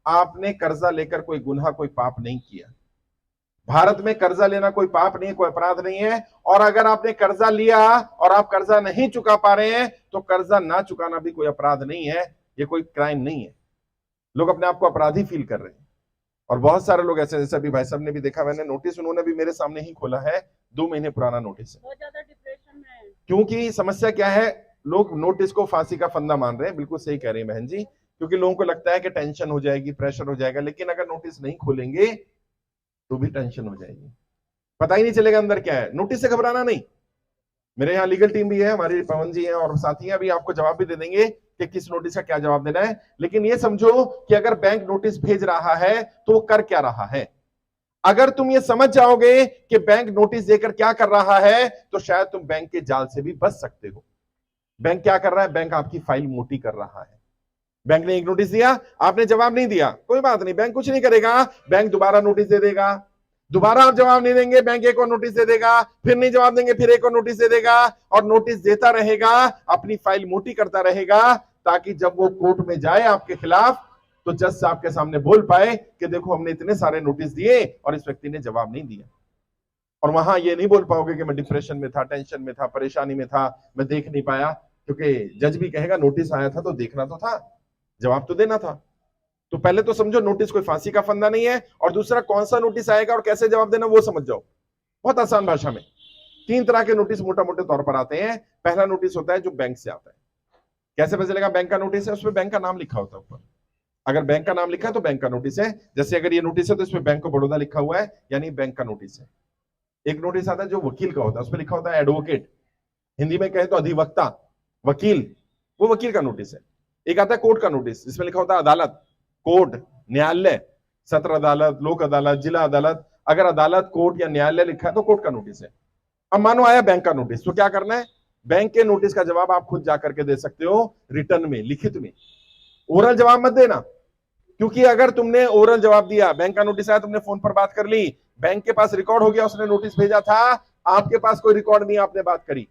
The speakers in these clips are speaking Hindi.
आपने कर्जा लेकर कोई गुनाह, कोई पाप नहीं किया। भारत में कर्जा लेना कोई पाप नहीं है, कोई अपराध नहीं है। और अगर आपने कर्जा लिया और आप कर्जा नहीं चुका पा रहे हैं तो कर्जा ना चुकाना भी कोई अपराध नहीं है, ये कोई क्राइम नहीं है। लोग अपने आप को अपराधी फील कर रहे हैं। और बहुत सारे लोग ऐसे, जैसे अभी भाई साहब ने भी देखा, मैंने नोटिस, उन्होंने भी मेरे सामने ही खोला है, 2 महीने पुराना नोटिस है। बहुत ज्यादा डिप्रेशन में है। क्योंकि समस्या क्या है, लोग नोटिस को फांसी का फंदा मान रहे हैं। बिल्कुल सही कह रही है बहन जी, क्योंकि लोगों को लगता है कि टेंशन हो जाएगी, प्रेशर हो जाएगा, लेकिन अगर नोटिस नहीं खोलेंगे तो भी टेंशन हो जाएगी, पता ही नहीं चलेगा अंदर क्या है। नोटिस से घबराना नहीं। मेरे यहाँ लीगल टीम भी है, हमारी पवन जी हैं और साथी हैं, अभी आपको जवाब भी दे देंगे कि किस नोटिस का क्या जवाब देना है। लेकिन ये समझो कि अगर बैंक नोटिस भेज रहा है तो वो कर क्या रहा है। अगर तुम ये समझ जाओगे कि बैंक नोटिस देकर क्या कर रहा है तो शायद तुम बैंक के जाल से भी बच सकते हो। बैंक क्या कर रहा है, बैंक आपकी फाइल मोटी कर रहा है। बैंक ने एक नोटिस दिया, आपने जवाब नहीं दिया, कोई बात नहीं, बैंक कुछ नहीं करेगा, बैंक दोबारा नोटिस दे देगा। दोबारा आप जवाब नहीं देंगे, बैंक एक और नोटिस दे देगा, फिर नहीं जवाब देंगे, फिर एक और नोटिस दे देगा, और नोटिस देता रहेगा, अपनी फाइल मोटी करता रहेगा, ताकि जब वो कोर्ट में जाए आपके खिलाफ तो जज साहब के सामने बोल पाए कि देखो हमने इतने सारे नोटिस दिए और इस व्यक्ति ने जवाब नहीं दिया। और वहां ये नहीं बोल पाओगे कि मैं डिप्रेशन में था, टेंशन में था, परेशानी में था, मैं देख नहीं पाया, क्योंकि जज भी कहेगा नोटिस आया था तो देखना तो था, जवाब तो देना था। तो पहले तो समझो नोटिस कोई फांसी का फंदा नहीं है, और दूसरा कौन सा नोटिस आएगा और कैसे जवाब देना वो समझ जाओ। बहुत आसान भाषा में 3 तरह के नोटिस मोटा मोटे तौर पर आते हैं। पहला नोटिस होता है जो बैंक से आता है। कैसे पता चलेगा बैंक का नोटिस है, उसमें बैंक का नाम लिखा होता है ऊपर। अगर बैंक का नाम लिखा है तो बैंक का नोटिस है। जैसे अगर ये नोटिस है तो इसमें बैंक ऑफ बड़ौदा लिखा हुआ है, यानी बैंक का नोटिस है। एक नोटिस आता है जो वकील का होता है, उसमें लिखा होता है एडवोकेट, हिंदी में कहे तो अधिवक्ता, वकील, वो वकील का नोटिस है। एक आता है कोर्ट का नोटिस, जिसमें लिखा होता है अदालत, कोर्ट, न्यायालय, सत्र अदालत, लोक अदालत, जिला अदालत। अगर अदालत, कोर्ट या न्यायालय लिखा है तो कोर्ट का नोटिस है। अब मानो आया बैंक का नोटिस, तो क्या करना है, बैंक के नोटिस का जवाब आप खुद जाकर के दे सकते हो, रिटर्न में, लिखित में। ओरल जवाब मत देना, क्योंकि अगर तुमने ओरल जवाब दिया, बैंक का नोटिस आया, तुमने फोन पर बात कर ली, बैंक के पास रिकॉर्ड हो गया, उसने नोटिस भेजा था, आपके पास कोई रिकॉर्ड नहीं, आपने बात करी।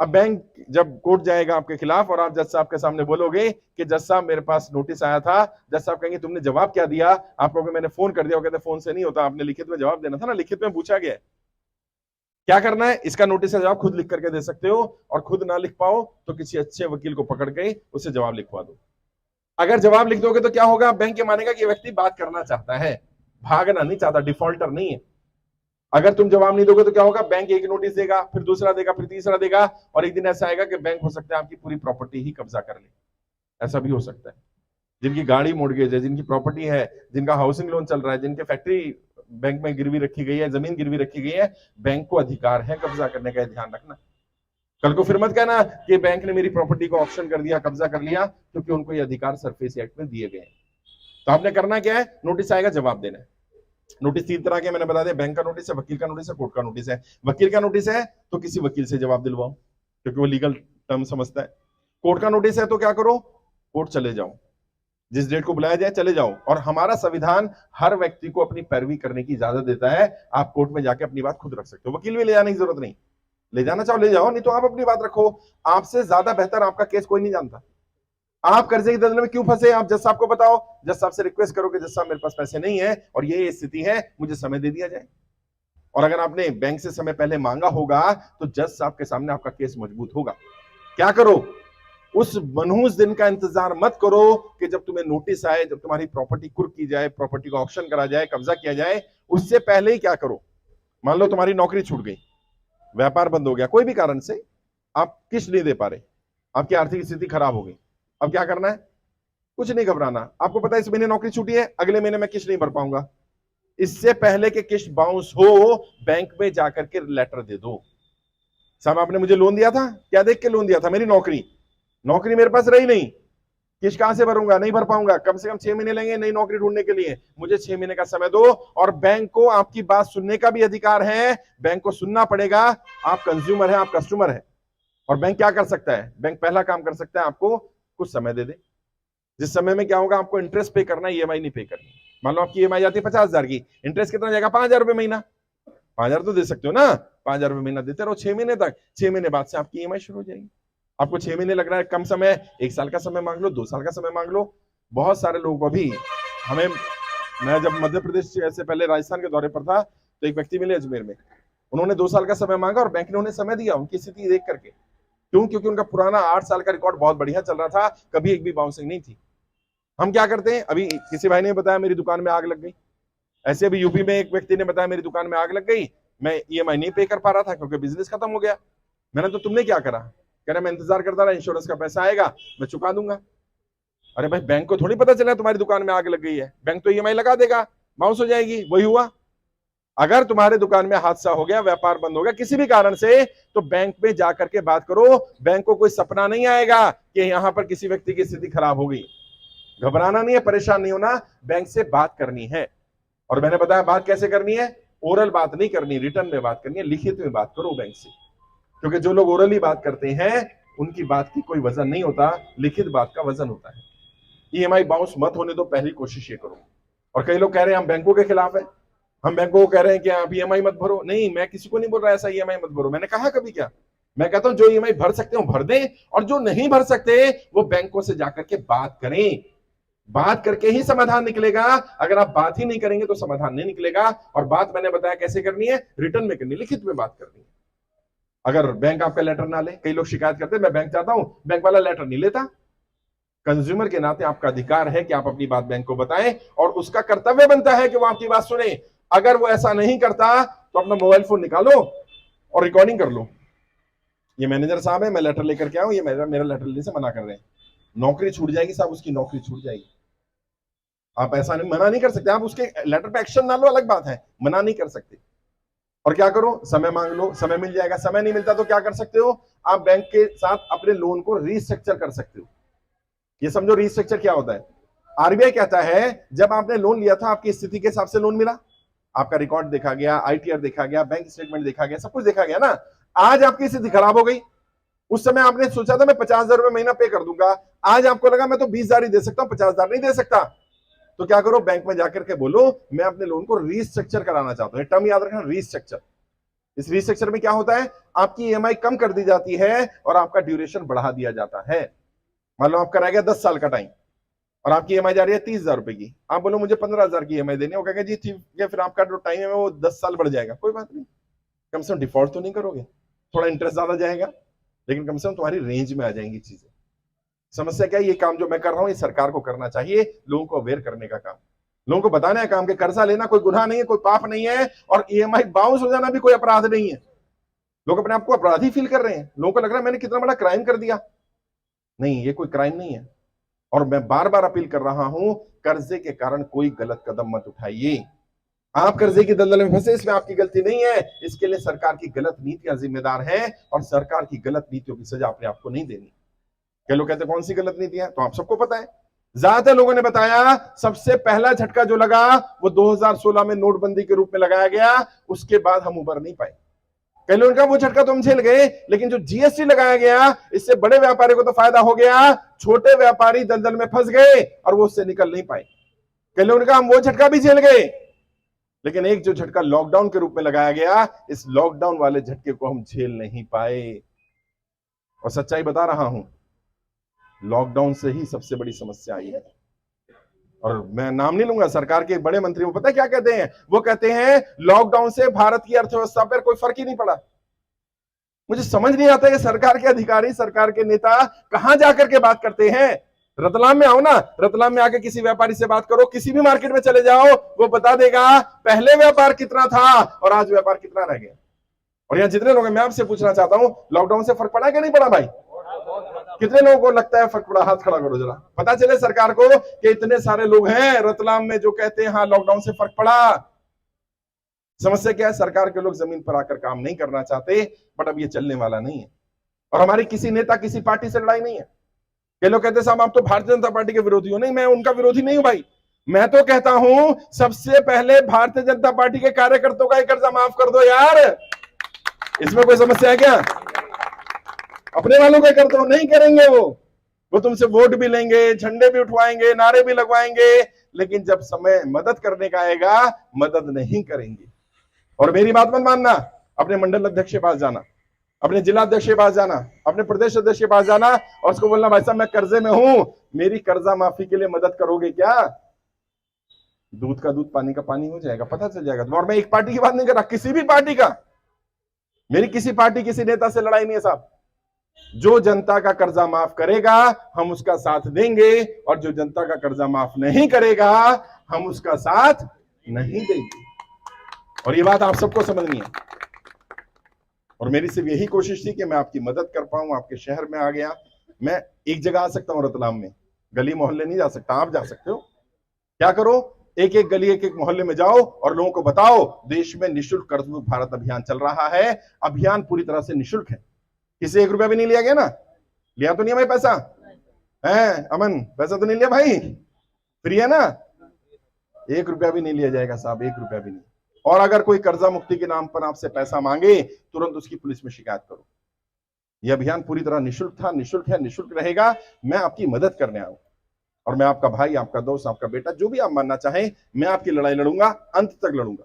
अब बैंक जब कोर्ट जाएगा आपके खिलाफ और आप जज साहब के सामने बोलोगे कि जज साहब मेरे पास नोटिस आया था, जज साहब कहेंगे तुमने जवाब क्या दिया, आप कहोगे मैंने फोन कर दिया, वो कहते फोन से नहीं होता, आपने लिखित में जवाब देना था ना, लिखित में पूछा गया। क्या करना है, इसका नोटिस का जवाब खुद लिख करके दे सकते हो, और खुद ना लिख पाओ तो किसी अच्छे वकील को पकड़ के उससे जवाब लिखवा दो। अगर जवाब लिख दोगे तो क्या होगा, बैंक ये मानेगा कि व्यक्ति बात करना चाहता है, भागना नहीं चाहता, डिफॉल्टर नहीं है। अगर तुम जवाब नहीं दोगे तो क्या होगा, बैंक एक नोटिस देगा, फिर दूसरा देगा, फिर तीसरा देगा, और एक दिन ऐसा आएगा कि बैंक हो सकता है आपकी पूरी प्रॉपर्टी ही कब्जा कर ले। ऐसा भी हो सकता है। जिनकी गाड़ी मोर्गेज है, जिनकी प्रॉपर्टी है, जिनका हाउसिंग लोन चल रहा है, जिनके फैक्ट्री बैंक में गिरवी रखी गई है, जमीन गिरवी रखी गई है, बैंक को अधिकार है कब्जा करने का, ध्यान रखना। कल को फिर मत कहना कि बैंक ने मेरी प्रॉपर्टी को ऑप्शन कर दिया, कब्जा कर लिया, क्योंकि उनको ये अधिकार सरफेस एक्ट में दिए गए हैं। तो आपने करना क्या है, नोटिस आएगा, जवाब देना है। नोटिस 3 तरह के मैंने बता दिया, बैंक का नोटिस है, वकील का नोटिस है, कोर्ट का नोटिस है। वकील का नोटिस है तो किसी वकील से जवाब दिलवाओ, क्योंकि वो लीगल टर्म समझता है। कोर्ट का नोटिस है तो क्या करो, कोर्ट चले जाओ, जिस डेट को बुलाया जाए चले जाओ। और हमारा संविधान हर व्यक्ति को अपनी पैरवी करने की इजाजत देता है। आप कोर्ट में जाके अपनी बात खुद रख सकते हो, वकील भी ले जाने की जरूरत नहीं, ले जाना चाहो ले जाओ, नहीं तो आप अपनी बात रखो। आपसे ज्यादा बेहतर आपका केस कोई नहीं जानता। आप कर्जे की दलदल में क्यों फंसे, आप जज साहब को बताओ, जज साहब से रिक्वेस्ट करो कि जज साहब मेरे पास पैसे नहीं है और ये स्थिति है, मुझे समय दे दिया जाए। और अगर आपने बैंक से समय पहले मांगा होगा तो जज साहब के सामने आपका केस मजबूत होगा। क्या करो, उस मनहूस दिन का इंतजार मत करो कि जब तुम्हें नोटिस आए, जब तुम्हारी प्रॉपर्टी कुर्क की जाए, प्रॉपर्टी का ऑक्शन करा जाए, कब्जा किया जाए, उससे पहले ही क्या करो। मान लो तुम्हारी नौकरी छूट गई, व्यापार बंद हो गया, कोई भी कारण से आप किस्त नहीं दे पा रहे, आपकी आर्थिक स्थिति खराब हो गई, अब क्या करना है, कुछ नहीं घबराना। आपको पता है इस महीने नौकरी छूटी है, अगले महीने मैं किस्त नहीं भर पाऊंगा, इससे पहले कि किस्त बाउंस हो, बैंक में जाकर के लेटर दे दो, साहब आपने मुझे लोन दिया था, क्या देख के लोन दिया था, मेरी नौकरी मेरे पास रही नहीं, किस्त कहां से भरूंगा, नहीं भर पाऊंगा, कम से कम 6 महीने लेंगे नई नौकरी ढूंढने के लिए, मुझे 6 महीने का समय दो। और बैंक को आपकी बात सुनने का भी अधिकार है, बैंक को सुनना पड़ेगा। आप कंज्यूमर है, आप कस्टमर है, और बैंक क्या कर सकता है, बैंक पहला काम कर सकता है, आपको कुछ समय दे दे, जिस समय में क्या होगा, आपको इंटरेस्ट पे करना है, ईएमआई नहीं पे करनी। मान लो आपकी ईएमआई आती है 50,000 की, इंटरेस्ट कितना जाएगा, 5,000 रुपए महीना, 5,000 तो दे सकते हो ना, 5,000 रुपए महीना देते रहो 6 महीने तक, 6 महीने बाद से आपकी ईएमआई शुरू हो जाएगी। आपको 6 महीने लग रहा है कम समय, 1 साल का समय मांग लो, 2 साल का समय मांग लो, बहुत सारे लोगों को भी हमें, मैं जब मध्य प्रदेश से पहले राजस्थान के दौरे पर था तो एक व्यक्ति मिले अजमेर में, उन्होंने 2 साल का समय मांगा और बैंक ने उन्हें समय दिया उनकी स्थिति देख करके। क्यों? क्योंकि उनका पुराना 8 साल का रिकॉर्ड बहुत बढ़िया चल रहा था, कभी एक भी बाउंसिंग नहीं थी। हम क्या करते हैं, अभी किसी भाई ने बताया मेरी दुकान में आग लग गई, ऐसे अभी यूपी में एक व्यक्ति ने बताया मेरी दुकान में आग लग गई, मैं ईएमआई नहीं पे कर पा रहा था क्योंकि बिजनेस खत्म हो गया। मैंने तो तुमने क्या करा? कह रहा मैं इंतजार करता रहा, इंश्योरेंस का पैसा आएगा मैं चुका दूंगा। अरे भाई बैंक को थोड़ी पता चला तुम्हारी दुकान में आग लग गई है, बैंक तो ईएमआई लगा देगा, बाउंस हो जाएगी। वही हुआ। अगर तुम्हारे दुकान में हादसा हो गया, व्यापार बंद हो गया किसी भी कारण से, तो बैंक में जाकर के बात करो। बैंक को कोई सपना नहीं आएगा कि यहां पर किसी व्यक्ति की स्थिति खराब हो गई। घबराना नहीं है, परेशान नहीं होना, बैंक से बात करनी है। और मैंने बताया बात कैसे करनी है, ओरल बात नहीं करनी, रिटर्न में बात करनी है, लिखित में बात करो बैंक से। क्योंकि जो लोग ओरली बात करते हैं उनकी बात की कोई वजन नहीं होता, लिखित बात का वजन होता है। ईएमआई बाउंस मत होने दो, पहली कोशिश ये करो। और कई लोग कह रहे हैं हम बैंकों के खिलाफ है, हम बैंकों को कह रहे हैं कि आप ईएमआई मत भरो। नहीं, मैं किसी को नहीं बोल रहा ऐसा ईएमआई मत भरो, मैंने कहा कभी क्या? मैं कहता हूं जो ईएमआई भर सकते हो भर दें, और जो नहीं भर सकते वो बैंकों से जाकर के बात करें। बात करके ही समाधान निकलेगा। अगर आप बात ही नहीं करेंगे तो समाधान नहीं निकलेगा। और बात मैंने बताया कैसे करनी है, रिटर्न में करनी, लिखित में बात करनी है। अगर बैंक आपका लेटर ना ले, कई लोग शिकायत करते हैं मैं बैंक जाता हूं, बैंक वाला लेटर नहीं लेता। कंज्यूमर के नाते आपका अधिकार है कि आप अपनी बात बैंक को बताएं, और उसका कर्तव्य बनता है कि वो आपकी बात सुने। अगर वो ऐसा नहीं करता तो अपना मोबाइल फोन निकालो और रिकॉर्डिंग कर लो, ये मैनेजर साहब है, मैं लेटर लेकर के आऊं, ये मेरा लेटर लेने से मना कर रहे हैं, नौकरी छूट जाएगी साहब, उसकी नौकरी छूट जाएगी। आप ऐसा नहीं, मना नहीं कर सकते, आप उसके लेटर पे एक्शन ना लो, अलग बात है, मना नहीं कर सकते। और क्या करो, समय मांग लो, समय मिल जाएगा। समय नहीं मिलता तो क्या कर सकते हो, आप बैंक के साथ अपने लोन को रीस्ट्रक्चर कर सकते हो। ये समझो रीस्ट्रक्चर क्या होता है। आरबीआई कहता है जब आपने लोन लिया था आपकी स्थिति के हिसाब से लोन मिला, आपका रिकॉर्ड देखा गया, आईटीआर देखा गया, बैंक स्टेटमेंट देखा गया, सब कुछ देखा गया ना। आज आपकी स्थिति खराब हो गई, उस समय आपने सोचा था मैं 50,000 रुपए महीना पे कर दूंगा, आज आपको लगा मैं तो 20,000 ही दे सकता हूं, 50,000 नहीं दे सकता। तो क्या करो, बैंक में जाकर के बोलो मैं अपने लोन को रीस्ट्रक्चर कराना चाहता हूं। टर्म याद रखना, रीस्ट्रक्चर। इस रीस्ट्रक्चर में क्या होता है, आपकी ईएमआई कम कर दी जाती है और आपका ड्यूरेशन बढ़ा दिया जाता है। मान लो आप कराया गया 10 साल का टाइम और आपकी ईएमआई जा रही है 30,000 रुपए की, आप बोलो मुझे 15,000 की ईएमआई देनी है, वो कहेंगे जी ठीक है, फिर आपका जो टाइम है वो 10 साल बढ़ जाएगा। कोई बात नहीं, कम से कम डिफॉल्ट तो नहीं करोगे, थोड़ा इंटरेस्ट ज्यादा जाएगा लेकिन कम से कम तुम्हारी रेंज में आ जाएंगी चीजें। समस्या क्या है, ये काम जो मैं कर रहा हूं ये सरकार को करना चाहिए, लोगों को अवेयर करने का काम, लोगों को बताना है काम के कर्जा लेना कोई गुनाह नहीं है, कोई पाप नहीं है, और ईएमआई बाउंस हो जाना भी कोई अपराध नहीं है। लोग अपने आप को अपराधी फील कर रहे हैं, लोगों को लग रहा है मैंने कितना बड़ा क्राइम कर दिया। नहीं, ये कोई क्राइम नहीं है। और मैं बार बार अपील कर रहा हूं, कर्जे के कारण कोई गलत कदम मत उठाइए। आप कर्जे की दलदल में फंसे, इसमें आपकी गलती नहीं है, इसके लिए सरकार की गलत नीतियां जिम्मेदार हैं, और सरकार की गलत नीतियों की सजा अपने आप को नहीं देनी। क्या लोग कहते हैं कौन सी गलत नीतियां, तो आप सबको पता है। ज्यादातर लोगों ने बताया सबसे पहला झटका जो लगा वो 2016 में नोटबंदी के रूप में लगाया गया, उसके बाद हम उबर नहीं पाए। कई लोगों का वो झटका तो हम झेल गए, लेकिन जो जीएसटी लगाया गया इससे बड़े व्यापारी को तो फायदा हो गया, छोटे व्यापारी दलदल में फंस गए और वो उससे निकल नहीं पाए। कई लोगों का हम वो झटका भी झेल गए, लेकिन एक जो झटका लॉकडाउन के रूप में लगाया गया, इस लॉकडाउन वाले झटके को हम झेल नहीं पाए। और सच्चाई बता रहा हूं, लॉकडाउन से ही सबसे बड़ी समस्या आई है। और मैं नाम नहीं लूंगा, सरकार के बड़े मंत्री वो पता है क्या कहते हैं, वो कहते हैं लॉकडाउन से भारत की अर्थव्यवस्था पर कोई फर्क ही नहीं पड़ा। मुझे समझ नहीं आता है सरकार के अधिकारी, सरकार के नेता कहां जाकर के बात करते हैं। रतलाम में आओ ना, रतलाम में आके किसी व्यापारी से बात करो, किसी भी मार्केट में चले जाओ, वो बता देगा पहले व्यापार कितना था और आज व्यापार कितना रह गया। और यहां जितने लोग हैं, मैं आपसे पूछना चाहता हूं, लॉकडाउन से फर्क पड़ा कि नहीं पड़ा भाई? कितने लोगों को लगता है फर्क पड़ा? हाथ खड़ा करो जरा, पता चले सरकार को कि इतने सारे लोग हैं रतलाम में जो कहते हैं हाँ लॉकडाउन से फर्क पड़ा। समस्या क्या है, सरकार के लोग जमीन पर आकर काम नहीं करना चाहते, बट अब ये चलने वाला नहीं है। और हमारी किसी नेता किसी पार्टी से लड़ाई नहीं है। ये लोग कहते साहब आप तो भारतीय जनता पार्टी के विरोधी हो। नहीं, मैं उनका विरोधी नहीं हूं भाई, मैं तो कहता हूं सबसे पहले भारतीय जनता पार्टी के कार्यकर्ताओं का कर्जा माफ कर दो यार, इसमें कोई समस्या है क्या? अपने वालों का कर दो, नहीं करेंगे वो तुमसे वोट भी लेंगे, झंडे भी उठवाएंगे, नारे भी लगवाएंगे, लेकिन जब समय मदद करने का आएगा मदद नहीं करेंगे। और मेरी बात मत मानना, अपने मंडल अध्यक्ष के पास जाना, अपने जिला अध्यक्ष के पास जाना, अपने प्रदेश अध्यक्ष के पास जाना और उसको बोलना भाई साहब मैं कर्जे में हूं, मेरी कर्जा माफी के लिए मदद करोगे क्या? दूध का दूध पानी का पानी हो जाएगा, पता चल जाएगा। और मैं एक पार्टी की बात नहीं कर रहा, किसी भी पार्टी का, मेरी किसी पार्टी किसी नेता से लड़ाई नहीं है साहब। जो जनता का कर्जा माफ करेगा हम उसका साथ देंगे, और जो जनता का कर्जा माफ नहीं करेगा हम उसका साथ नहीं देंगे। और ये बात आप सबको समझनी है। और मेरी सिर्फ यही कोशिश थी कि मैं आपकी मदद कर पाऊं। आपके शहर में आ गया, मैं एक जगह आ सकता हूं रतलाम में, गली मोहल्ले नहीं जा सकता, आप जा सकते हो। क्या करो, एक एक गली एक एक मोहल्ले में जाओ और लोगों को बताओ देश में निःशुल्क कर्ज मुक्त भारत अभियान चल रहा है। अभियान पूरी तरह से निःशुल्क है, किसी 1 रुपया भी नहीं लिया गया ना? लिया तो नहीं है भाई पैसा? है अमन, पैसा तो नहीं लिया भाई? फ्री है ना? 1 रुपया भी नहीं लिया जाएगा साहब, 1 रुपया भी नहीं। और अगर कोई कर्जा मुक्ति के नाम पर आपसे पैसा मांगे तुरंत उसकी पुलिस में शिकायत करो। यह अभियान पूरी तरह निःशुल्क था, निःशुल्क है, निःशुल्क रहेगा। मैं आपकी मदद करने आऊं, और मैं आपका भाई, आपका दोस्त, आपका बेटा, जो भी आप मानना चाहें, मैं आपकी लड़ाई लड़ूंगा, अंत तक लड़ूंगा।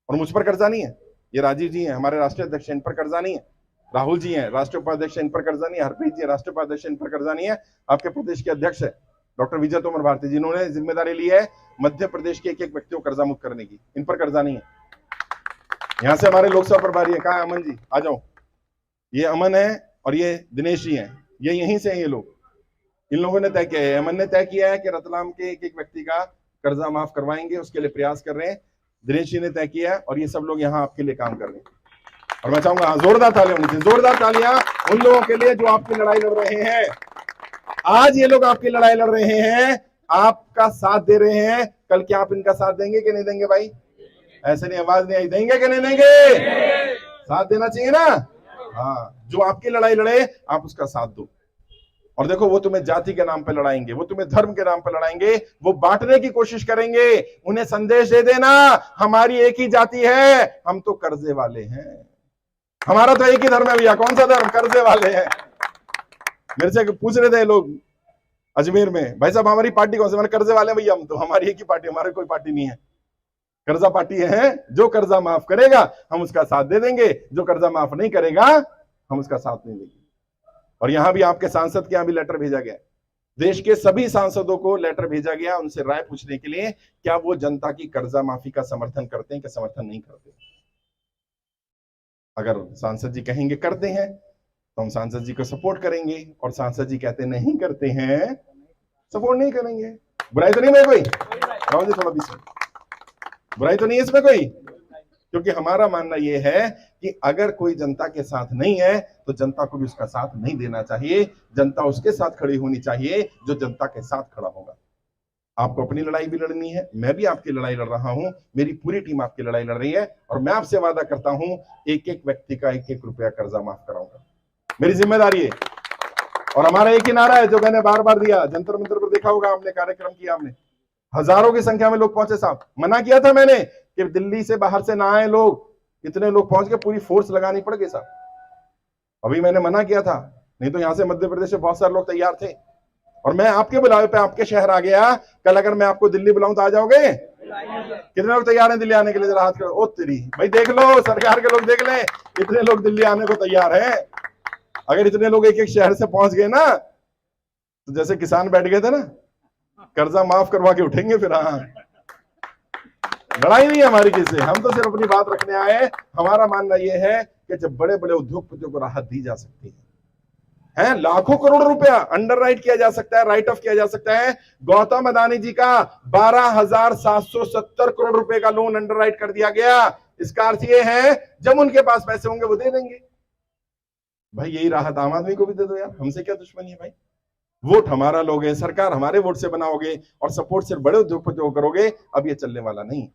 और मुझ पर कर्जा नहीं है, ये राजीव जी हैं हमारे राष्ट्रीय अध्यक्ष, इन पर कर्जा नहीं है। राहुल जी हैं राष्ट्रीय उपाध्यक्ष, इन पर कर्जा नहीं है। हरप्रीत जी राष्ट्रीय उपाध्यक्ष, इन पर कर्जा नहीं है। आपके प्रदेश के अध्यक्ष है डॉक्टर विजय तोमर भारती, जिन्होंने जिम्मेदारी ली है मध्य प्रदेश के एक एक व्यक्ति को कर्जा मुक्त करने की, इन पर कर्जा नहीं है। यहां से हमारे लोकसभा प्रभारी है, कहाँ है अमन जी? आ जाओ। ये अमन है और ये दिनेश जी हैं, ये यहीं से हैं ये लोग। इन लोगों ने तय किया है, अमन ने तय किया है कि रतलाम के एक एक व्यक्ति का कर्जा माफ करवाएंगे, उसके लिए प्रयास कर रहे हैं। दिनेश जी ने तय किया है और ये सब लोग यहाँ आपके लिए काम कर रहे हैं। और मैं चाहूंगा जोरदार तालियां होनी चाहिए, जोरदार तालियां उन लोगों के लिए जो आपकी लड़ाई लड़ रहे हैं। आज ये लोग आपकी लड़ाई लड़ रहे हैं, आपका साथ दे रहे हैं। कल क्या आप इनका साथ देंगे कि नहीं देंगे भाई? ऐसे नहीं, आवाज नहीं आई, देंगे कि नहीं देंगे? साथ देना चाहिए ना। हाँ, जो आपकी लड़ाई लड़े आप उसका साथ दो। और देखो, वो तुम्हें जाति के नाम पे लड़ाएंगे, वो तुम्हें धर्म के नाम पे लड़ाएंगे, वो बांटने की कोशिश करेंगे। उन्हें संदेश दे देना हमारी एक ही जाति है, हम तो कर्जे वाले हैं, हमारा तो एक ही धर्म है भैया। कौन सा धर्म? कर्जे वाले हैं। मेरे से पूछ रहे थे लोग अजमेर में, भाई साहब हमारी पार्टी कौन सी? मैंने कर्जे वाले भैया, हम तो हमारी एक ही पार्टी, हमारी कोई पार्टी नहीं है, कर्जा पार्टी है। जो कर्जा माफ करेगा हम उसका साथ दे देंगे, जो कर्जा माफ नहीं करेगा हम उसका साथ नहीं देंगे। और यहां भी आपके सांसद के यहां भी लेटर भेजा गया, देश के सभी सांसदों को लेटर भेजा गया उनसे राय पूछने के लिए, क्या वो जनता की कर्जा माफी का समर्थन करते हैं कि समर्थन नहीं करते। अगर सांसद जी कहेंगे करते हैं तो हम सांसद जी को सपोर्ट करेंगे, और सांसद जी कहते नहीं करते हैं, सपोर्ट नहीं करेंगे। बुराई तो नहीं है कोई? राहुल जी थोड़ा बीच में, बुराई तो नहीं है इसमें कोई? क्योंकि हमारा मानना यह है कि अगर कोई जनता के साथ नहीं है तो जनता को भी उसका साथ नहीं देना चाहिए। जनता उसके साथ खड़ी होनी चाहिए जो जनता के साथ खड़ा होगा। आपको अपनी लड़ाई भी लड़नी है, मैं भी आपकी लड़ाई लड़ रहा हूं, मेरी पूरी टीम आपकी लड़ाई लड़ रही है। और मैं आपसे वादा करता हूं, एक एक व्यक्ति का 1-1 रुपया कर्जा माफ कराऊंगा, मेरी जिम्मेदारी है। और हमारा एक ही नारा है जो मैंने बार बार दिया, जंतर मंतर पर देखा होगा आपने, कार्यक्रम किया हमने, हजारों की संख्या में लोग पहुंचे साहब। मना किया था मैंने कि दिल्ली से बाहर से ना आए लोग, इतने लोग पहुंच गए, पूरी फोर्स लगानी पड़ गई साहब। अभी मैंने मना किया था, नहीं तो यहां से मध्य प्रदेश से बहुत सारे लोग तैयार थे। और मैं आपके बुलावे पे आपके शहर आ गया। कल अगर मैं आपको दिल्ली बुलाऊं तो आ जाओगे? कितने लोग तैयार हैं दिल्ली आने के लिए? जरा हाथ करो। ओ तेरी भाई, देख लो, सरकार के लोग देख लें, इतने लोग दिल्ली आने को तैयार हैं। अगर इतने लोग एक एक शहर से पहुंच गए ना, तो जैसे किसान बैठ गए थे ना, कर्जा माफ करवा के उठेंगे फिर। हाँ, लड़ाई नहीं है हमारी किसी से, हम तो सिर्फ अपनी बात रखने आए। हमारा मानना यह है कि जब बड़े बड़े उद्योगपतियों को राहत दी जा सकती है, लाखों करोड़ रुपया अंडर राइट किया जा सकता है, राइट ऑफ किया जा सकता है। गौतम अदानी जी का 12,770 करोड़ रुपए का लोन अंडर राइट कर दिया गया। इसका अर्थ यह है जब उनके पास पैसे होंगे वो दे देंगे। भाई यही राहत आम आदमी को भी दे दो यार, हमसे क्या दुश्मनी है भाई? वोट हमारा लोगे, सरकार हमारे वोट से बनाओगे, और सपोर्ट सिर्फ बड़े उद्योगपतियों को करोगे, अब ये चलने वाला नहीं।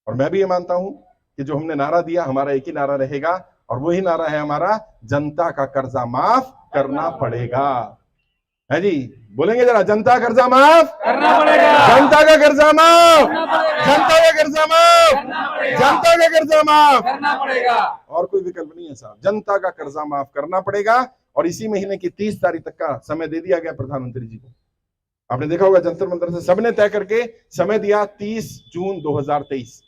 और मैं भी ये मानता हूं कि जो हमने नारा दिया, हमारा एक ही नारा रहेगा, और वही नारा है हमारा, जनता का कर्जा माफ करना पड़ेगा। है जी, बोलेंगे जरा, जनता कर्जा माफ करना पड़ेगा, जनता का कर्जा माफ, जनता का कर्जा माफ, जनता का कर्जा माफ करना पड़ेगा। और कोई विकल्प नहीं है साहब, जनता का कर्जा माफ करना पड़ेगा। और इसी महीने की 30 तारीख तक का समय दे दिया गया प्रधानमंत्री जी को। आपने देखा होगा जंतर मंतर से सबने तय करके समय दिया, 30 जून 2023।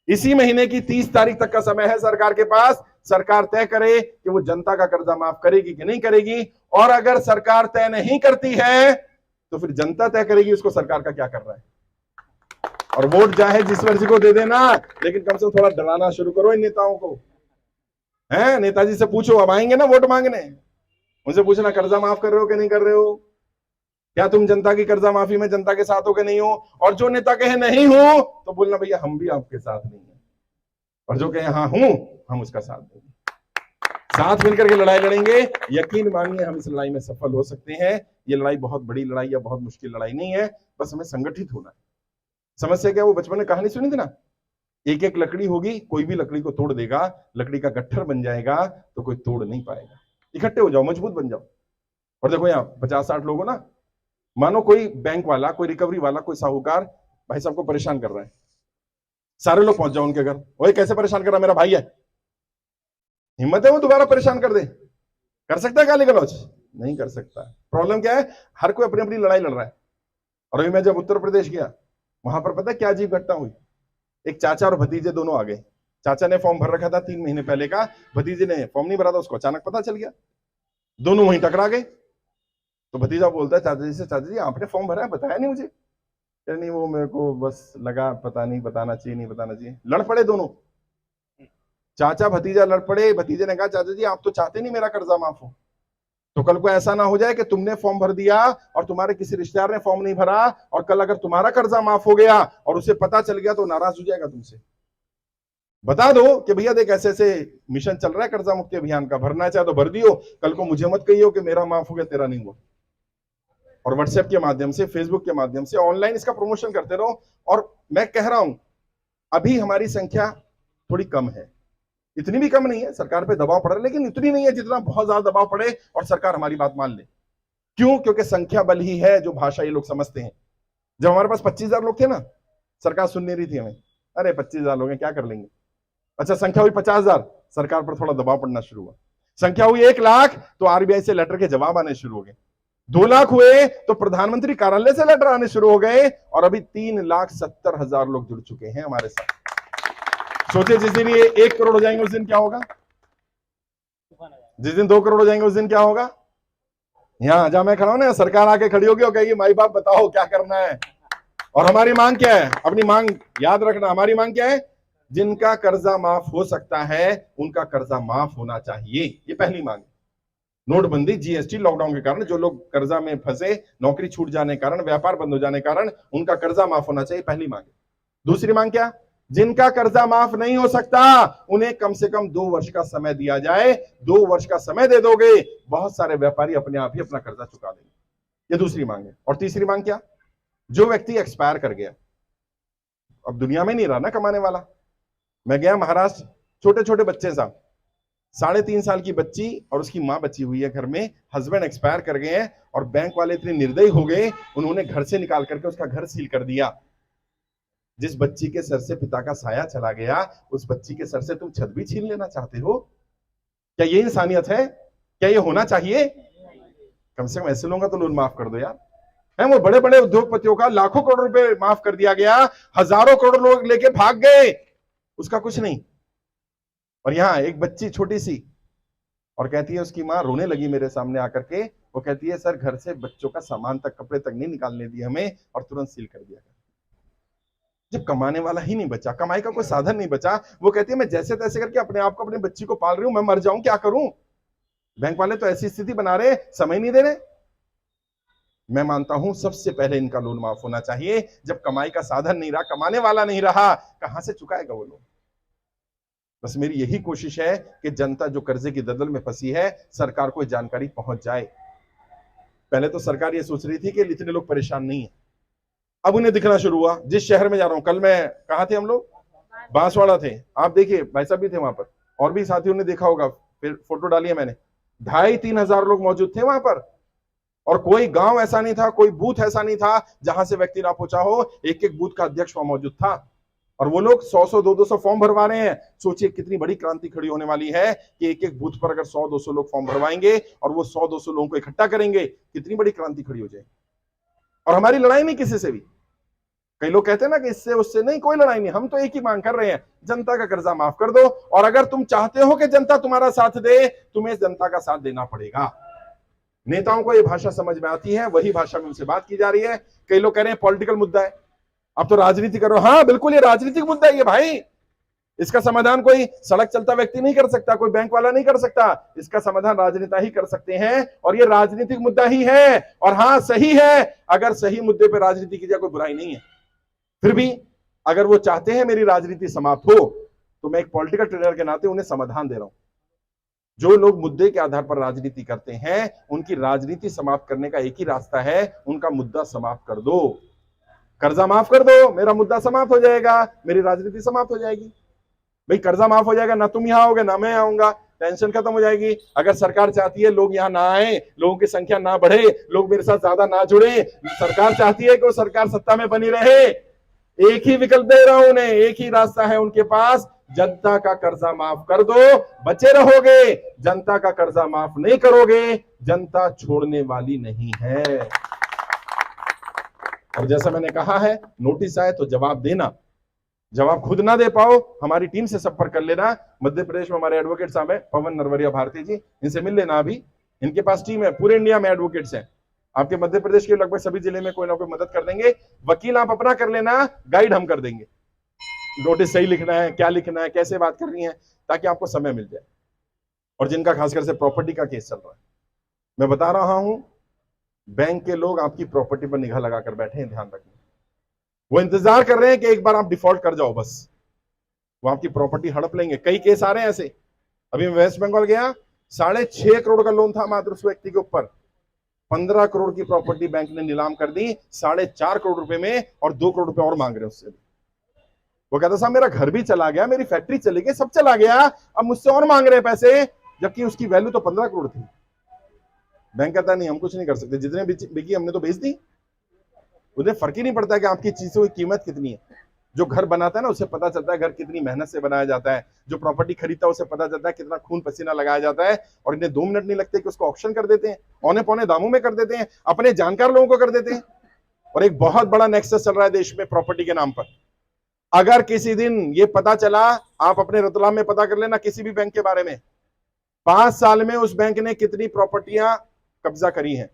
इसी महीने की 30 तारीख तक का समय है सरकार के पास। सरकार तय करे कि वो जनता का कर्जा माफ करेगी कि नहीं करेगी। और अगर सरकार तय नहीं करती है तो फिर जनता तय करेगी उसको सरकार का क्या कर रहा है। और वोट चाहे जिस मर्जी को दे देना, लेकिन कम से कम थोड़ा डराना शुरू करो इन नेताओं को। हैं, नेताजी से पूछो, अब आएंगे ना वोट मांगने, उनसे पूछना कर्जा माफ कर रहे हो कि नहीं कर रहे हो, क्या तुम जनता की कर्जा माफी में जनता के साथ हो कि नहीं हो। और जो नेता कहे नहीं हो तो बोलना भैया हम भी आपके साथ नहीं है, और जो कहे हाँ हूं हम उसका साथ देंगे, साथ मिलकर के लड़ाई लड़ेंगे। यकीन मानिए हम इस लड़ाई में सफल हो सकते हैं। ये लड़ाई बहुत बड़ी लड़ाई या बहुत मुश्किल लड़ाई नहीं है, बस हमें संगठित होना है। समस्या क्या, वो बचपन में कहानी सुनी थी ना, एक एक लकड़ी होगी, कोई भी लकड़ी को तोड़ देगा, लकड़ी का गट्ठर बन जाएगा तो कोई तोड़ नहीं पाएगा। इकट्ठे हो जाओ, मजबूत बन जाओ। और देखो यहाँ 50-60 लोग हो ना, मानो कोई बैंक वाला, कोई रिकवरी वाला, कोई साहूकार भाई साहब को परेशान कर रहा है, सारे लोग पहुंच जाओ उनके घर, ओए कैसे परेशान कर रहा, मेरा भाई है, हिम्मत है वो दोबारा परेशान कर दे, कर सकता है गाली गलौज? नहीं कर सकता। प्रॉब्लम क्या है, हर कोई अपनी अपनी लड़ाई लड़ रहा है। और अभी मैं जब उत्तर प्रदेश गया, वहां पर पता है क्या अजीब घटना हुई, एक चाचा और भतीजे दोनों आ गए। चाचा ने फॉर्म भर रखा था 3 महीने पहले का, भतीजे ने फॉर्म नहीं भरा था, उसको अचानक पता चल गया, दोनों वहीं टकरा गए। तो भतीजा बोलता है चाचा जी से, चाचा जी आपने फॉर्म भरा है, बताया नहीं मुझे। नहीं वो मेरे को बस लगा, पता नहीं, बताना चाहिए नहीं बताना चाहिए। लड़ पड़े दोनों, चाचा भतीजा लड़ पड़े। भतीजे ने कहा चाचा जी आप तो चाहते नहीं मेरा कर्जा माफ हो, तो कल को ऐसा ना हो जाए कि तुमने फॉर्म भर दिया और तुम्हारे किसी रिश्तेदार ने फॉर्म नहीं भरा, और कल अगर तुम्हारा कर्जा माफ हो गया और उसे पता चल गया तो नाराज हो जाएगा तुमसे। बता दो कि भैया देख ऐसे ऐसे मिशन चल रहा है कर्जा मुक्ति अभियान का, भरना चाहे तो भर दियो, कल को मुझे मत कहियो कि मेरा माफ हो गया तेरा नहीं हुआ। और व्हाट्सएप के माध्यम से, फेसबुक के माध्यम से, ऑनलाइन इसका प्रमोशन करते रहो। और मैं कह रहा हूं अभी हमारी संख्या थोड़ी कम है, इतनी भी कम नहीं है, सरकार पे दबाव पड़ रहा है, लेकिन इतनी नहीं है जितना बहुत ज्यादा दबाव पड़े और सरकार हमारी बात मान ले। क्यों? क्योंकि संख्या बल ही है जो भाषा ये लोग समझते हैं। जब हमारे पास 25,000 लोग थे ना, सरकार सुन नहीं रही थी हमें, अरे 25,000 लोग हैं क्या कर लेंगे। अच्छा संख्या हुई 50,000, सरकार पर थोड़ा दबाव पड़ना शुरू हुआ। संख्या हुई 1 लाख तो आरबीआई से लेटर के जवाब आने शुरू हो गए। 2 लाख हुए तो प्रधानमंत्री कार्यालय से लेटर आने शुरू हो गए, और अभी 3,70,000 लोग जुड़ चुके हैं हमारे साथ। सोचे जिस दिन ये 1 करोड़ हो जाएंगे उस दिन क्या होगा, जिस दिन 2 करोड़ हो जाएंगे उस दिन क्या होगा। यहां जहां मैं खड़ा हूं ना, सरकार आके खड़ी होगी और कहेगी माई बाप बताओ क्या करना है। और हमारी मांग क्या है, अपनी मांग याद रखना, हमारी मांग क्या है, जिनका कर्जा माफ हो सकता है उनका कर्जा माफ होना चाहिए, ये पहली मांग। नोटबंदी, जीएसटी, लॉकडाउन के कारण जो लोग कर्जा में फंसे, नौकरी छूट जाने के कारण, व्यापार बंद हो जाने के कारण, उनका कर्जा माफ होना चाहिए, पहली मांग। दूसरी मांग क्या, जिनका कर्जा माफ नहीं हो सकता उन्हें कम से कम 2 वर्ष का समय दिया जाए। 2 वर्ष का समय दे दोगे, बहुत सारे व्यापारी अपने आप ही अपना कर्जा चुका देंगे, ये दूसरी मांग है। और तीसरी मांग क्या, जो व्यक्ति एक्सपायर कर गया, अब दुनिया में नहीं रहा ना कमाने वाला। मैं गया महाराष्ट्र, छोटे छोटे बच्चे साहब, 3.5 साल की बच्ची और उसकी मां बची हुई है घर में, हस्बैंड एक्सपायर कर गए हैं, और बैंक वाले इतने निर्दयी हो गए, उन्होंने घर से निकाल करके उसका घर सील कर दिया। जिस बच्ची के सर से पिता का साया चला गया, उस बच्ची के सर से तुम छत भी छीन लेना चाहते हो? क्या ये इंसानियत है? क्या ये होना चाहिए? कम से कम ऐसे लोगों का तो लोन माफ कर दो यार। है वो बड़े बड़े उद्योगपतियों का लाखों करोड़ रुपए माफ कर दिया गया, हजारों करोड़ लोग लेके भाग गए, उसका कुछ नहीं। और यहां एक बच्ची छोटी सी, और कहती है, उसकी मां रोने लगी मेरे सामने आकर के, वो कहती है सर घर से बच्चों का सामान तक, कपड़े तक नहीं निकालने दिए हमें, और तुरंत सील कर दिया। जब कमाने वाला ही नहीं बचा, कमाई का कोई साधन नहीं बचा, वो कहती है मैं जैसे तैसे करके अपने आप को, अपनी बच्ची को पाल रही हूं, मैं मर जाऊं क्या करूं। बैंक वाले तो ऐसी स्थिति बना रहे, समय नहीं दे रहे। मैं मानता हूं सबसे पहले इनका लोन माफ होना चाहिए। जब कमाई का साधन नहीं रहा, कमाने वाला नहीं रहा, कहां से चुकाएगा वो लोन। बस मेरी यही कोशिश है कि जनता जो कर्जे की दलदल में फंसी है, सरकार को जानकारी पहुंच जाए। पहले तो सरकार ये सोच रही थी कि इतने लोग परेशान नहीं है, अब उन्हें दिखना शुरू हुआ। जिस शहर में जा रहा हूं, कल मैं कहां थे हम लोग, बांसवाड़ा थे, आप देखिए भाई साहब भी थे वहां पर, और भी साथियों ने देखा होगा, फिर फोटो डाली है मैंने। 2,500-3 हजार लोग मौजूद थे वहां पर, और कोई गांव ऐसा नहीं था, कोई बूथ ऐसा नहीं था जहां से व्यक्ति ना पहुंचा हो। एक एक बूथ का अध्यक्ष वहां मौजूद था, और वो लोग 100-100, 200-200 फॉर्म भरवा रहे हैं। सोचिए कितनी बड़ी क्रांति खड़ी होने वाली है कि एक एक बूथ पर अगर 100-200 लोग फॉर्म भरवाएंगे और वो 100-200 लोगों को इकट्ठा करेंगे, कितनी बड़ी क्रांति खड़ी हो जाएगी। और हमारी लड़ाई नहीं किसी से भी, कई लोग कहते हैं ना कि इससे उससे नहीं, कोई लड़ाई नहीं, हम तो एक ही मांग कर रहे हैं, जनता का कर्जा माफ कर दो। और अगर तुम चाहते हो कि जनता तुम्हारा साथ दे, तुम्हें जनता का साथ देना पड़ेगा। नेताओं को यह भाषा समझ में आती है, वही भाषा में उनसे बात की जा रही है। कई लोग कह रहे हैं पॉलिटिकल मुद्दा है, अब तो राजनीति करो। हाँ बिल्कुल, ये राजनीतिक मुद्दा है ये भाई। इसका समाधान कोई सड़क चलता व्यक्ति नहीं कर सकता, कोई बैंक वाला नहीं कर सकता, इसका समाधान राजनेता ही कर सकते हैं, और ये राजनीतिक मुद्दा ही है। और हाँ सही है, अगर सही मुद्दे पर राजनीति की जाए कोई बुराई नहीं है। फिर भी अगर वो चाहते हैं मेरी राजनीति समाप्त हो, तो मैं एक पॉलिटिकल ट्रेडर के नाते उन्हें समाधान दे रहा हूं। जो लोग मुद्दे के आधार पर राजनीति करते हैं, उनकी राजनीति समाप्त करने का एक ही रास्ता है, उनका मुद्दा समाप्त कर दो, कर्जा माफ कर दो, मेरा मुद्दा समाप्त हो जाएगा, मेरी राजनीति समाप्त हो जाएगी। भाई कर्जा माफ हो जाएगा, ना तुम यहां आओगे ना मैं आऊंगा, टेंशन खत्म हो जाएगी। अगर सरकार चाहती है लोग यहां ना आए, लोगों की संख्या ना बढ़े, लोग मेरे साथ ज्यादा ना जुड़े, सरकार चाहती है कि वो सरकार सत्ता में बनी रहे, एक ही विकल्प दे रहा हूं उन्हें, एक ही रास्ता है उनके पास, जनता का कर्जा माफ कर दो, बचे रहोगे। जनता का कर्जा माफ नहीं करोगे, जनता छोड़ने वाली नहीं है। और जैसा मैंने कहा है, नोटिस आए तो जवाब देना, जवाब खुद ना दे पाओ, हमारी टीम से संपर्क कर लेना। मध्य प्रदेश में हमारे एडवोकेट साहब हैं, पवन नरवरिया भारती जी, इनसे मिल लेना। अभी इनके पास टीम है, पूरे इंडिया में एडवोकेट्स हैं, आपके मध्य प्रदेश के लगभग सभी जिले में कोई ना कोई मदद कर देंगे। वकील आप अपना कर लेना, गाइड हम कर देंगे, नोटिस सही लिखना है, क्या लिखना है, कैसे बात करनी है, ताकि आपको समय मिल जाए। और जिनका खासकर से प्रॉपर्टी का केस चल रहा है, मैं बता रहा हूं, बैंक के लोग आपकी प्रॉपर्टी पर निगाह लगाकर बैठे हैं, ध्यान रखना। वो इंतजार कर रहे हैं कि एक बार आप डिफॉल्ट कर जाओ, बस वो आपकी प्रॉपर्टी हड़प लेंगे। कई केस आ रहे हैं ऐसे। अभी मैं वेस्ट बंगाल गया, 6.5 करोड़ का लोन था मात्र उस व्यक्ति के ऊपर, 15 करोड़ की प्रॉपर्टी बैंक ने नीलाम कर दी 4.5 करोड़ रुपए में, और 2 करोड़ रुपए और मांग रहे हैं उससे। वो कहता साहब मेरा घर भी चला गया, मेरी फैक्ट्री चली गई, सब चला गया, अब मुझसे और मांग रहे हैं पैसे, जबकि उसकी वैल्यू तो 15 करोड़ थी। बैंक कहता नहीं हम कुछ नहीं कर सकते, जितने बिकी हमने तो बेच दी। उन्हें फर्क ही नहीं पड़ता कि आपकी चीजों की कीमत कितनी है। जो घर बनाता है ना, उसे पता चलता है घर कितनी मेहनत से बनाया जाता है। जो प्रॉपर्टी खरीदता है उसे पता चलता है कितना खून पसीना लगाया जाता है। और इन्हें 2 मिनट नहीं लगते कि उसको ऑक्शन कर देते हैं, औने पौने दामों में कर देते हैं, अपने जानकार लोगों को कर देते हैं। और एक बहुत बड़ा नेक्सस चल रहा है देश में प्रॉपर्टी के नाम पर। अगर किसी दिन ये पता चला, आप अपने रतलाम में पता कर लेना किसी भी बैंक के बारे में, 5 साल में उस बैंक ने कितनी प्रॉपर्टियां कब्जा करी हैं,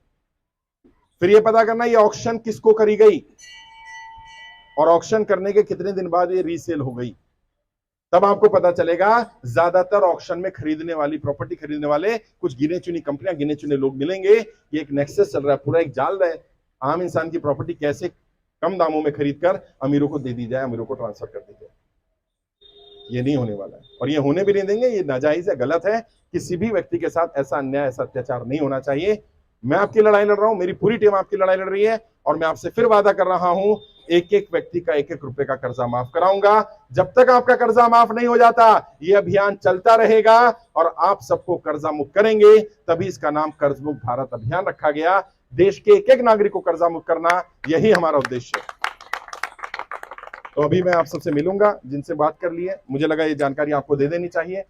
फिर ये पता करना ये ऑक्शन किसको करी गई, और ऑक्शन करने के कितने दिन बाद ये रीसेल हो गई, तब आपको पता चलेगा। ज्यादातर ऑक्शन में खरीदने वाली, प्रॉपर्टी खरीदने वाले कुछ गिने चुनी कंपनियां, गिने चुने लोग मिलेंगे। ये एक नेक्सस चल रहा है, पूरा एक जाल है। आम इंसान की प्रॉपर्टी कैसे कम दामों में खरीदकर अमीरों को दे दी जाए, अमीरों को ट्रांसफर कर दी जाए, ये नहीं होने वाला है। और ये होने भी नहीं देंगे, ये नाजायज है, गलत है। किसी भी व्यक्ति के साथ ऐसा अन्याय, ऐसा अत्याचार नहीं होना चाहिए। मैं आपकी लड़ाई लड़ रहा हूं, मेरी पूरी टीम आपकी लड़ाई लड़ रही है, और मैं आपसे फिर वादा कर रहा हूं, एक एक व्यक्ति का 1-1 रुपए का कर्जा माफ कराऊंगा। जब तक आपका कर्जा माफ नहीं हो जाता, ये अभियान चलता रहेगा, और आप सबको कर्जा मुक्त करेंगे। तभी इसका नाम कर्ज मुक्त भारत अभियान रखा गया। देश के एक एक नागरिक को कर्जा मुक्त करना, यही हमारा उद्देश्य है। तो अभी मैं आप सबसे मिलूंगा, जिनसे बात कर ली है, मुझे लगा ये जानकारी आपको दे देनी चाहिए।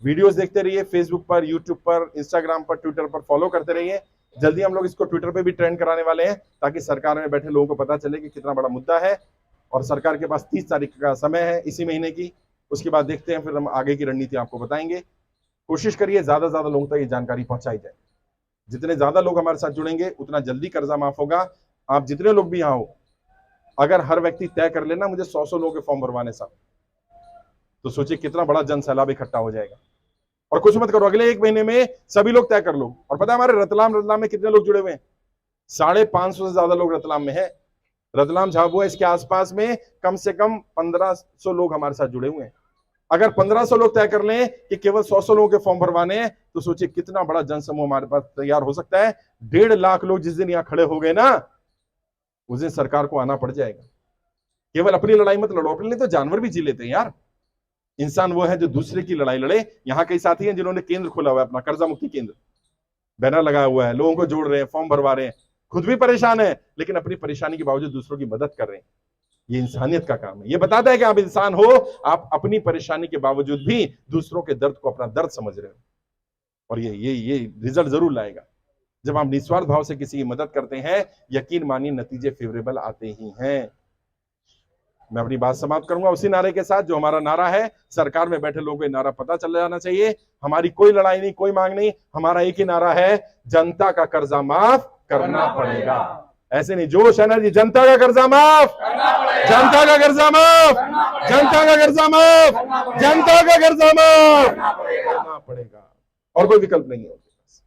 वीडियोस देखते रहिए, फेसबुक पर, यूट्यूब पर, इंस्टाग्राम पर, ट्विटर पर फॉलो करते रहिए। जल्दी हम लोग इसको ट्विटर पे भी ट्रेंड कराने वाले हैं, ताकि सरकार में बैठे लोगों को पता चले कि कितना बड़ा मुद्दा है। और सरकार के पास 30 तारीख का समय है इसी महीने की, उसके बाद देखते हैं, फिर हम आगे की रणनीति आपको बताएंगे। कोशिश करिए ज्यादा से ज्यादा लोगों तक ये जानकारी पहुंचाई जाए। जितने ज्यादा लोग हमारे साथ जुड़ेंगे, उतना जल्दी कर्जा माफ होगा। आप जितने लोग भी यहाँ हो, अगर हर व्यक्ति तय कर लेना मुझे 100 लोगों के फॉर्म भरवाने साहब, तो सोचिए कितना बड़ा जन सैलाब इकट्ठा हो जाएगा। और कुछ मत करो, अगले 1 महीने में सभी लोग तय कर लो। और पता है हमारे रतलाम में कितने लोग जुड़े हुए हैं? 550 से ज्यादा लोग रतलाम में है। रतलाम, झाबुआ, इसके आसपास में कम से कम 1500 लोग हमारे साथ जुड़े हुए हैं। अगर 1500 लोग तय कर लें कि केवल 100 लोगों के फॉर्म भरवाने हैं, तो सोचिए कितना बड़ा जनसमूह हमारे पास तैयार हो सकता है। 1.5 लाख लोग जिस दिन यहां खड़े हो गए ना, उस दिन सरकार को आना पड़ जाएगा। केवल अपनी लड़ाई मत लड़ो, अपने लिए तो जानवर भी जी लेते हैं यार। इंसान वो है जो दूसरे की लड़ाई लड़े। यहां कई साथी हैं जिन्होंने केंद्र खोला हुआ है, अपना कर्जा मुक्ति केंद्र, बैनर लगाया हुआ है, लोगों को जोड़ रहे हैं, फॉर्म भरवा रहे हैं, खुद भी परेशान है, लेकिन अपनी परेशानी के बावजूद दूसरों की मदद कर रहे हैं। ये इंसानियत का काम है। ये बताता है कि आप इंसान हो, आप अपनी परेशानी के बावजूद भी दूसरों के दर्द को अपना दर्द समझ रहे हो। और ये रिजल्ट जरूर लाएगा। जब आप निस्वार्थ भाव से किसी की मदद करते हैं, यकीन मानिए नतीजे फेवरेबल आते ही हैं। मैं अपनी बात समाप्त करूंगा उसी नारे के साथ जो हमारा नारा है। सरकार में बैठे लोगों को ये नारा पता चल जाना चाहिए। हमारी कोई लड़ाई नहीं, कोई मांग नहीं, हमारा एक ही नारा है, जनता का कर्जा माफ करना पड़ेगा। ऐसे नहीं, जोश है ना जी, जनता का कर्जा माफ, जनता का कर्जा माफ, जनता का कर्जा माफ, जनता का कर्जा माफ करना पड़ेगा, और कोई विकल्प नहीं है।